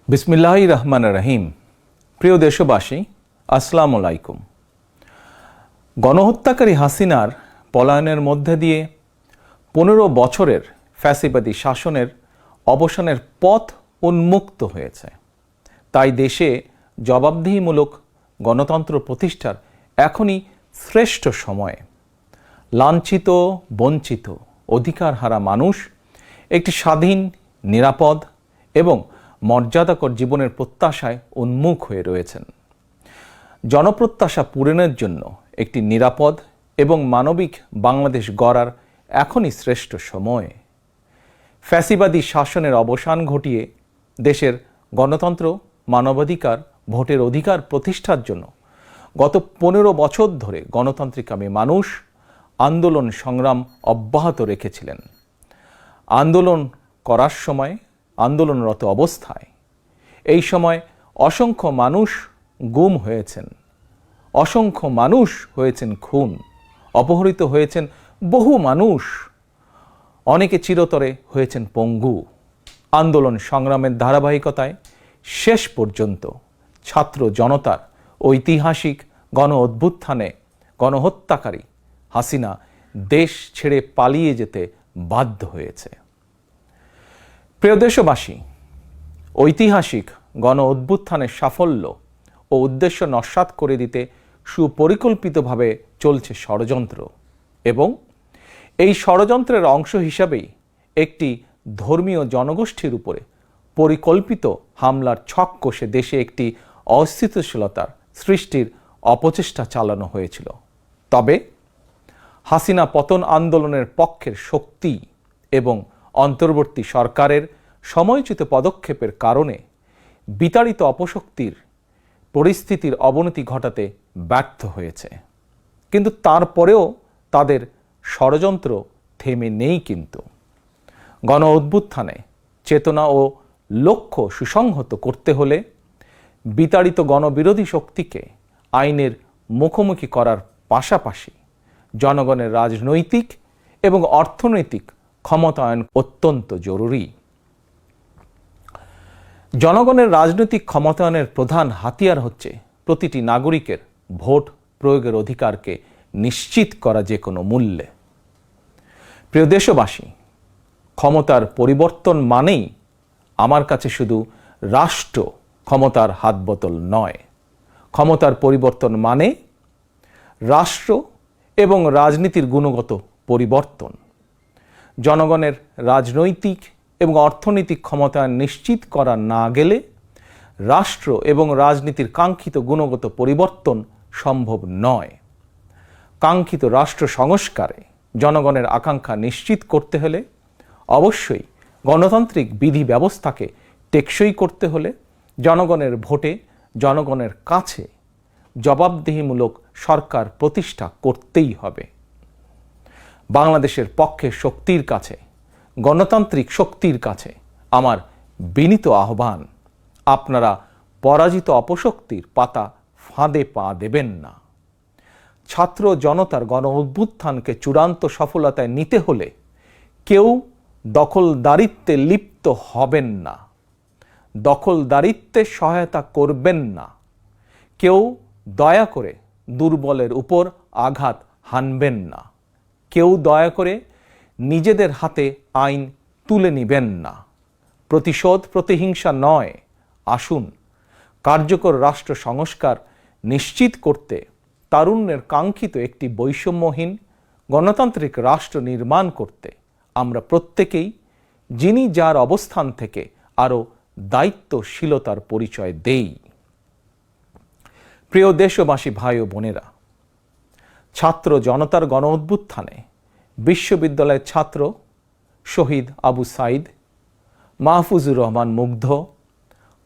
বিসমিল্লাহির রহমানির রহিম। প্রিয় দেশবাসী, আসসালামু আলাইকুম। গণহত্যাকারী হাসিনার পলায়নের মধ্যে দিয়ে 15 বছরের ফ্যাসিবাদী শাসনের অবসানের পথ উন্মুক্ত হয়েছে। তাই দেশে জবাবদিহিমূলক গণতন্ত্র প্রতিষ্ঠার এখনই শ্রেষ্ঠ সময়। লাঞ্ছিত, বঞ্চিত, অধিকারহারা মানুষ একটি স্বাধীন, নিরাপদ এবং মর্যাদাকর জীবনের প্রত্যাশায় উন্মুখ হয়ে রয়েছেন। জনপ্রত্যাশা পূরণের জন্য একটি নিরাপদ এবং মানবিক বাংলাদেশ গড়ার এখনই শ্রেষ্ঠ সময়। ফ্যাসিবাদী শাসনের অবসান ঘটিয়ে দেশের গণতন্ত্র, মানবাধিকার, ভোটের অধিকার প্রতিষ্ঠার জন্য গত 15 বছর ধরে গণতান্ত্রিকামী মানুষ আন্দোলন সংগ্রাম অব্যাহত রেখেছিলেন। আন্দোলন করার সময়, আন্দোলনরত অবস্থায় এই সময় অসংখ্য মানুষ গুম হয়েছেন, অসংখ্য মানুষ হয়েছেন খুন, অপহৃত হয়েছেন বহু মানুষ, অনেকে চিরতরে হয়েছেন পঙ্গু। আন্দোলন সংগ্রামের ধারাবাহিকতায় শেষ পর্যন্ত ছাত্র জনতার ঐতিহাসিক গণ অভ্যুত্থানে গণহত্যাকারী হাসিনা দেশ ছেড়ে পালিয়ে যেতে বাধ্য হয়েছে। প্রিয় দেশবাসী, ঐতিহাসিক গণ অভ্যুত্থানের সাফল্য ও উদ্দেশ্য নস্যাৎ করে দিতে সুপরিকল্পিতভাবে চলছে ষড়যন্ত্র, এবং এই ষড়যন্ত্রের অংশ হিসাবেই একটি ধর্মীয় জনগোষ্ঠীর উপরে পরিকল্পিত হামলার ছক কষে দেশে একটি অস্থিতিশীলতার সৃষ্টির অপচেষ্টা চালানো হয়েছিল। তবে হাসিনা পতন আন্দোলনের পক্ষের শক্তি এবং অন্তর্বর্তী সরকারের সময়োচিত পদক্ষেপের কারণে বিতাড়িত অপশক্তির পরিস্থিতির অবনতি ঘটাতে ব্যর্থ হয়েছে। কিন্তু তারপরেও তাদের ষড়যন্ত্র থেমে নেই। কিন্তু গণ অভ্যুত্থানে চেতনা ও লক্ষ্য সুসংহত করতে হলে বিতাড়িত গণবিরোধী শক্তিকে আইনের মুখোমুখি করার পাশাপাশি জনগণের রাজনৈতিক এবং অর্থনৈতিক ক্ষমতায়ন অত্যন্ত জরুরি। জনগণের রাজনৈতিক ক্ষমতায়নের প্রধান হাতিয়ার হচ্ছে প্রতিটি নাগরিকের ভোট প্রয়োগের অধিকারকে নিশ্চিত করা যে কোনো মূল্যে। প্রিয় দেশবাসী, ক্ষমতার পরিবর্তন মানেই আমার কাছে শুধু রাষ্ট্র ক্ষমতার হাতবোতল নয়। ক্ষমতার পরিবর্তন মানে রাষ্ট্র এবং রাজনীতির গুণগত পরিবর্তন। জনগণের রাজনৈতিক এবং অর্থনৈতিক ক্ষমতায়ন নিশ্চিত করা না গেলে রাষ্ট্র এবং রাজনীতির কাঙ্ক্ষিত গুণগত পরিবর্তন সম্ভব নয়। কাঙ্ক্ষিত রাষ্ট্র সংস্কারে জনগণের আকাঙ্ক্ষা নিশ্চিত করতে হলে অবশ্যই গণতান্ত্রিক বিধি ব্যবস্থাকে টেকসই করতে হলে জনগণের ভোটে জনগণের কাছে জবাবদিহিমূলক সরকার প্রতিষ্ঠা করতেই হবে। বাংলাদেশের পক্ষে শক্তির কাছে, গণতান্ত্রিক শক্তির কাছে আমার বিনীত আহ্বান, আপনারা পরাজিত অপশক্তির পাতা ফাঁদে পা দেবেন না। ছাত্র জনতার গণ অভ্যুত্থানকে চূড়ান্ত সফলতায় নিতে হলে কেউ দখলদারিত্বে লিপ্ত হবেন না, দখলদারিত্বে সহায়তা করবেন না, কেউ দয়া করে দুর্বলের উপর আঘাত হানবেন না, কেউ দয়া করে নিজেদের হাতে আইন তুলে নেবেন না। প্রতিশোধ, প্রতিহিংসা নয়। আসুন কার্যকর রাষ্ট্র সংস্কার নিশ্চিত করতে তারুণ্যের কাঙ্ক্ষিত একটি বৈষম্যহীন গণতান্ত্রিক রাষ্ট্র নির্মাণ করতে আমরা প্রত্যেকেই যিনি যার অবস্থান থেকে আরও দায়িত্বশীলতার পরিচয় দেই। প্রিয় দেশবাসী, ভাই ও বোনেরা, ছাত্র জনতার গণ অভ্যুত্থানে বিশ্ববিদ্যালয়ের ছাত্র শহীদ আবু সাইদ, মাহফুজুর রহমান মুগ্ধ,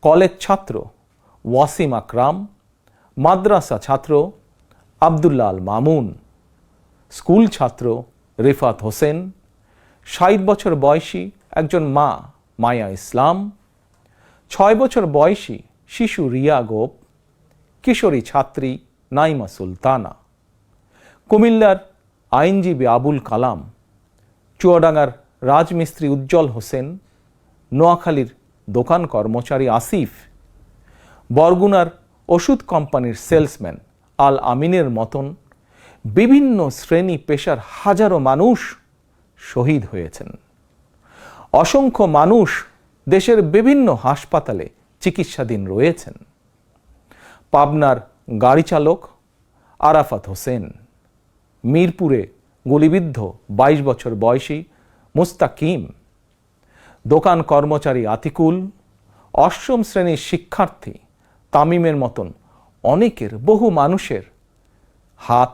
কলেজ ছাত্র ওয়াসিম আকরাম, মাদ্রাসা ছাত্র আবদুল্লাহ আল মামুন, স্কুল ছাত্র রিফাত হোসেন, 60 বছর বয়সী একজন মা মায়া ইসলাম, 6 বছর বয়সী শিশু রিয়া গোপ, কিশোরী ছাত্রী নাইমা সুলতানা, কুমিল্লার আইনজীবী আবুল কালাম, চুয়াডাঙ্গার রাজমিস্ত্রি উজ্জ্বল হোসেন, নোয়াখালীর দোকান কর্মচারী আসিফ, বরগুনার ওষুধ কোম্পানির সেলসম্যান আল আমিনের মতন বিভিন্ন শ্রেণী পেশার হাজারো মানুষ শহীদ হয়েছেন। অসংখ্য মানুষ দেশের বিভিন্ন হাসপাতালে চিকিৎসাধীন রয়েছেন। পাবনার গাড়ি চালক আরাফাত হোসেন, মিরপুরে গুলিবিদ্ধ 22 বছর বয়সী মুস্তাকিম, দোকান কর্মচারী আতিকুল, অষ্টম শ্রেণীর শিক্ষার্থী তামিমের মতন অনেকের, বহু মানুষের হাত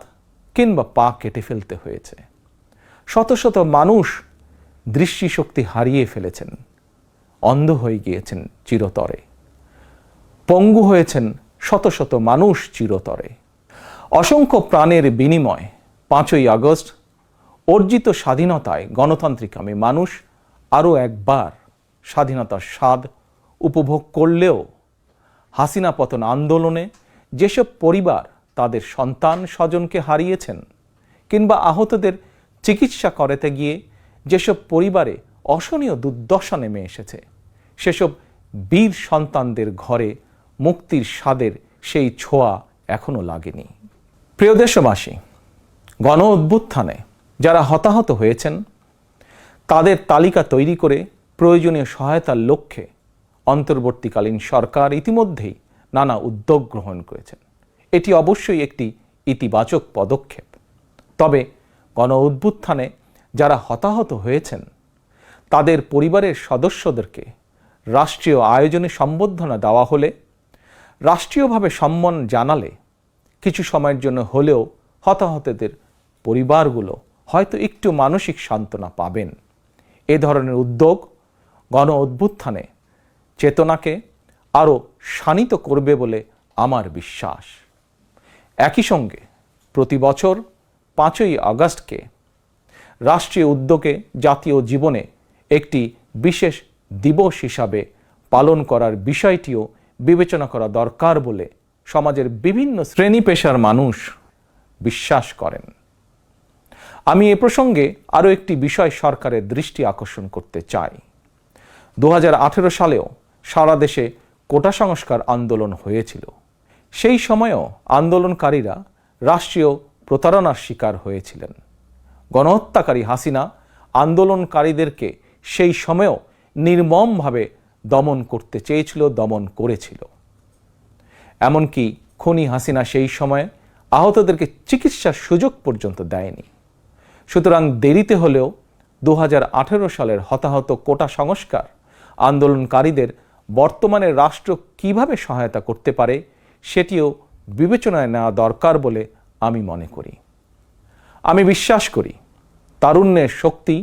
কিংবা পা কেটে ফেলতে হয়েছে। শত শত মানুষ দৃষ্টিশক্তি হারিয়ে ফেলেছেন, অন্ধ হয়ে গিয়েছেন চিরতরে, পঙ্গু হয়েছেন শত শত মানুষ চিরতরে। অসংখ্য প্রাণের বিনিময়ে 5ই আগস্ট অর্জিত স্বাধীনতায় গণতান্ত্রিকামী মানুষ আরও একবার স্বাধীনতার স্বাদ উপভোগ করলেও হাসিনা পতন আন্দোলনে যেসব পরিবার তাদের সন্তান স্বজনকে হারিয়েছেন কিংবা আহতদের চিকিৎসা করাতে গিয়ে যেসব পরিবারে অসহনীয় দুর্দশা নেমে এসেছে, সেসব বীর সন্তানদের ঘরে মুক্তির স্বাদের সেই ছোঁয়া এখনো লাগেনি। প্রিয় দেশবাসী, গণ অভ্যুত্থানে যারা হতাহত হয়েছেন তাদের তালিকা তৈরি করে প্রয়োজনীয় সহায়তার লক্ষ্যে অন্তর্বর্তীকালীন সরকার ইতিমধ্যেই নানা উদ্যোগ গ্রহণ করেছেন। এটি অবশ্যই একটি ইতিবাচক পদক্ষেপ। তবে গণ অভ্যুত্থানে যারা হতাহত হয়েছেন তাদের পরিবারের সদস্যদেরকে রাষ্ট্রীয় আয়োজনে সম্বর্ধনা দেওয়া হলে, রাষ্ট্রীয়ভাবে সম্মান জানালে কিছু সময়ের জন্য হলেও হতাহতদের পরিবারগুলো হয়তো একটু মানসিক সান্ত্বনা পাবেন। এ ধরনের উদ্যোগ গণ অভ্যুত্থানে চেতনাকে আরও শানিত করবে বলে আমার বিশ্বাস। একই সঙ্গে প্রতি বছর 5ই আগস্টকে রাষ্ট্রীয় উদ্যোগে জাতীয় জীবনে একটি বিশেষ দিবস হিসাবে পালন করার বিষয়টিও বিবেচনা করা দরকার বলে সমাজের বিভিন্ন শ্রেণী পেশার মানুষ বিশ্বাস করেন। আমি এ প্রসঙ্গে আরও একটি বিষয় সরকারের দৃষ্টি আকর্ষণ করতে চাই। 2018 সালেও সারা দেশে কোটা সংস্কার আন্দোলন হয়েছিল। সেই সময়েও আন্দোলনকারীরা রাষ্ট্রীয় প্রতারণার শিকার হয়েছিলেন। গণহত্যাকারী হাসিনা আন্দোলনকারীদেরকে সেই সময়েও নির্মমভাবে দমন করতে চেয়েছিল, দমন করেছিল। এমনকি খুনি হাসিনা সেই সময়ে আহতদেরকে চিকিৎসার সুযোগ পর্যন্ত দেয়নি। সুতরাং দেরিতে হলেও 2018 সালের হতাহত কোটা সংস্কার আন্দোলনকারীদের বর্তমানে রাষ্ট্র কিভাবে সহায়তা করতে পারে সেটিও বিবেচনায় নেওয়া দরকার বলে আমি মনে করি। আমি বিশ্বাস করি তারুণ্যের শক্তি,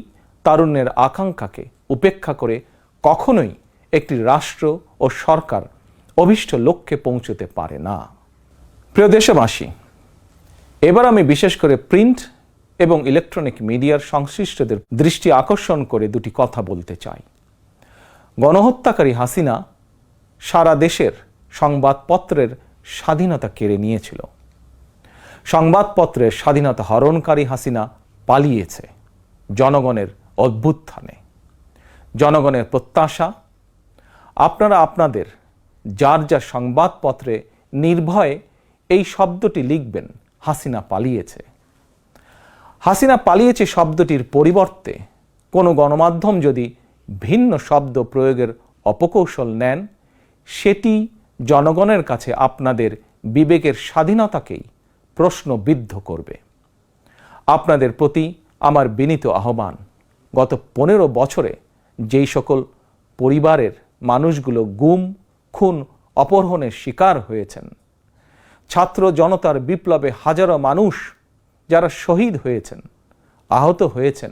তারুণ্যের আকাঙ্ক্ষাকে উপেক্ষা করে কখনোই একটি রাষ্ট্র ও সরকার অভীষ্ট লক্ষ্যে পৌঁছতে পারে না। প্রিয় দেশবাসী, এবার আমি বিশেষ করে প্রিন্ট এবং ইলেকট্রনিক মিডিয়ার সংশ্লিষ্টদের দৃষ্টি আকর্ষণ করে দুটি কথা বলতে চাই। গণহত্যাকারী হাসিনা সারা দেশের সংবাদপত্রের স্বাধীনতা কেড়ে নিয়েছিল। সংবাদপত্রের স্বাধীনতা হরণকারী হাসিনা পালিয়েছে জনগণের অভ্যুত্থানে। জনগণের প্রত্যাশা, আপনারা আপনাদের যার যার সংবাদপত্রে নির্ভয়ে এই শব্দটি লিখবেন, হাসিনা পালিয়েছে। হাসিনা পালিয়েছে শব্দটির পরিবর্তে কোনো গণমাধ্যম যদি ভিন্ন শব্দ প্রয়োগের অপকৌশল নেন, সেটি জনগণের কাছে আপনাদের বিবেকের স্বাধীনতাকেই প্রশ্নবিদ্ধ করবে। আপনাদের প্রতি আমার বিনীত আহ্বান, গত 15 বছরে যেই সকল পরিবারের মানুষগুলো গুম, খুন, অপহরণের শিকার হয়েছেন, ছাত্র জনতার বিপ্লবে হাজারো মানুষ যারা শহীদ হয়েছেন, আহত হয়েছেন,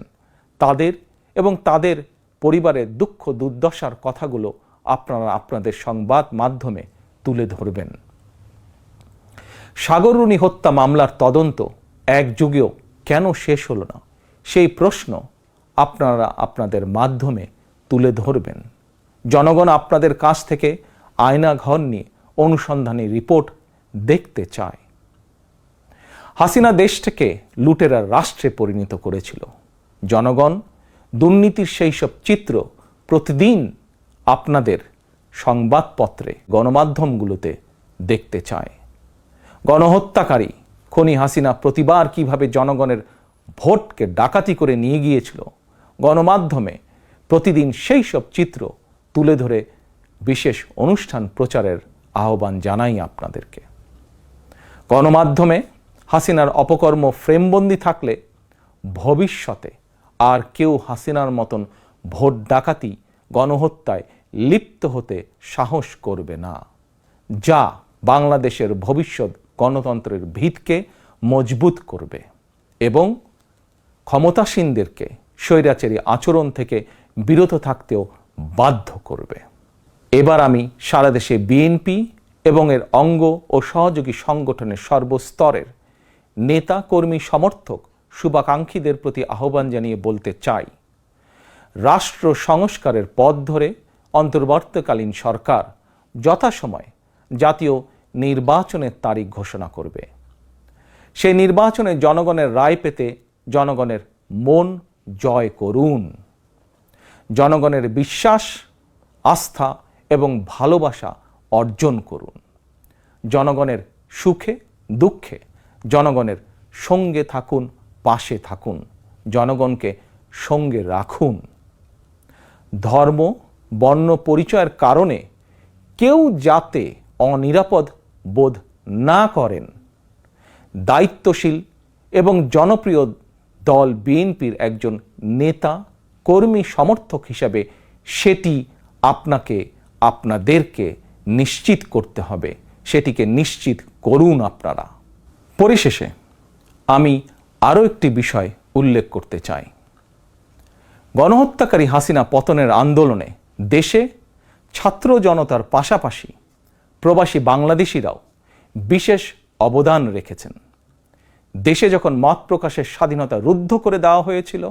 তাদের এবং তাদের পরিবারের দুঃখ দুর্দশার কথাগুলো আপনারা আপনাদের সংবাদ মাধ্যমে তুলে ধরবেন। সাগররুনি হত্যা মামলার তদন্ত এক যুগেও কেন শেষ হলো না, সেই প্রশ্ন আপনারা আপনাদের মাধ্যমে তুলে ধরবেন। জনগণ আপনাদের কাছ থেকে আয়নাঘর নিয়ে অনুসন্ধানী রিপোর্ট দেখতে চায়। হাসিনা দেশটাকে লুটেরার রাষ্ট্রে পরিণত করেছিল। জনগণ দুর্নীতির সেই সব চিত্র প্রতিদিন আপনাদের সংবাদপত্রে, গণমাধ্যমগুলোতে দেখতে চায়। গণহত্যাকারী খুনি হাসিনা প্রতিবার কিভাবে জনগণের ভোটকে ডাকাতি করে নিয়ে গিয়েছিল, গণমাধ্যমে প্রতিদিন সেই সব চিত্র তুলে ধরে বিশেষ অনুষ্ঠান প্রচারের আহ্বান জানাই আপনাদেরকে। গণমাধ্যমে হাসিনার অপকর্ম ফ্রেমবন্দি থাকলে ভবিষ্যতে আর কেউ হাসিনার মতন ভোট ডাকাতি, গণহত্যায় লিপ্ত হতে সাহস করবে না, যা বাংলাদেশের ভবিষ্যৎ গণতন্ত্রের ভিতকে মজবুত করবে এবং ক্ষমতাসীনদেরকে স্বৈরাচারী আচরণ থেকে বিরত থাকতেও বাধ্য করবে। এবার আমি সারা দেশে বিএনপি এবং এর অঙ্গ ও সহযোগী সংগঠনের সর্বস্তরের নেতা, কর্মী, সমর্থক, শুভাকাঙ্ক্ষীদের প্রতি আহ্বান জানিয়ে বলতে চাই, রাষ্ট্র সংস্কারের পথ ধরে অন্তর্বর্তীকালীন সরকার যথাসময়ে জাতীয় নির্বাচনের তারিখ ঘোষণা করবে। সেই নির্বাচনে জনগণের রায় পেতে জনগণের মন জয় করুন। জনগণের বিশ্বাস, আস্থা এবং ভালোবাসা অর্জন করুন। জনগণের সুখে দুঃখে জনগণের সঙ্গে থাকুন, পাশে থাকুন, জনগণকে সঙ্গে রাখুন। ধর্ম, বর্ণ পরিচয়ের কারণে কেউ যাতে অনিরাপদ বোধ না করেন, দায়িত্বশীল এবং জনপ্রিয় দল বিএনপির একজন নেতা, কর্মী, সমর্থক হিসাবে সেটি আপনাদেরকে নিশ্চিত করতে হবে। সেটিকে নিশ্চিত করুন আপনারা। পরিশেষে আমি আরও একটি বিষয় উল্লেখ করতে চাই। গণহত্যাকারী হাসিনা পতনের আন্দোলনে দেশে ছাত্র জনতার পাশাপাশি প্রবাসী বাংলাদেশিরাও বিশেষ অবদান রেখেছেন। দেশে যখন মত প্রকাশের স্বাধীনতা রুদ্ধ করে দেওয়া হয়েছিল,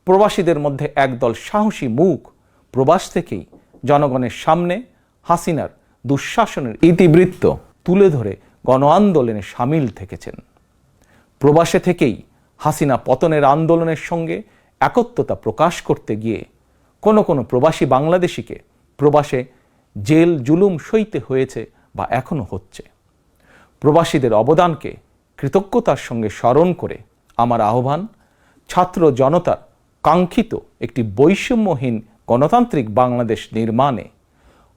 প্রবাসীদের মধ্যে একদল সাহসী মুখ প্রবাস থেকেই জনগণের সামনে হাসিনার দুঃশাসনের ইতিবৃত্ত তুলে ধরে গণ আন্দোলনে সামিল থেকেছেন। প্রবাসে থেকেই হাসিনা পতনের আন্দোলনের সঙ্গে একত্বতা প্রকাশ করতে গিয়ে কোনো প্রবাসী বাংলাদেশিকে প্রবাসে জেল জুলুম সইতে হয়েছে বা এখনো হচ্ছে। প্রবাসীদের অবদানকে কৃতজ্ঞতার সঙ্গে স্মরণ করে আমার আহ্বান, ছাত্র জনতার কাঙ্ক্ষিত একটি বৈষম্যহীন গণতান্ত্রিক বাংলাদেশ নির্মাণে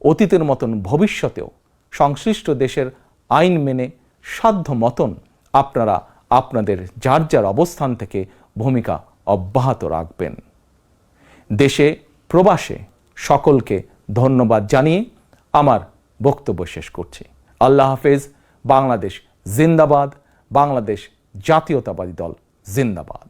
অতীতের মতন ভবিষ্যতেও সংশ্লিষ্ট দেশের আইন মেনে সাধ্য মতন আপনারা আপনাদের যার যার অবস্থান থেকে ভূমিকা অব্যাহত রাখবেন। দেশে প্রবাসে সকলকে ধন্যবাদ জানিয়ে আমার বক্তব্য শেষ করছি। আল্লাহ হাফেজ। বাংলাদেশ জিন্দাবাদ। বাংলাদেশ জাতীয়তাবাদী দল জিন্দাবাদ।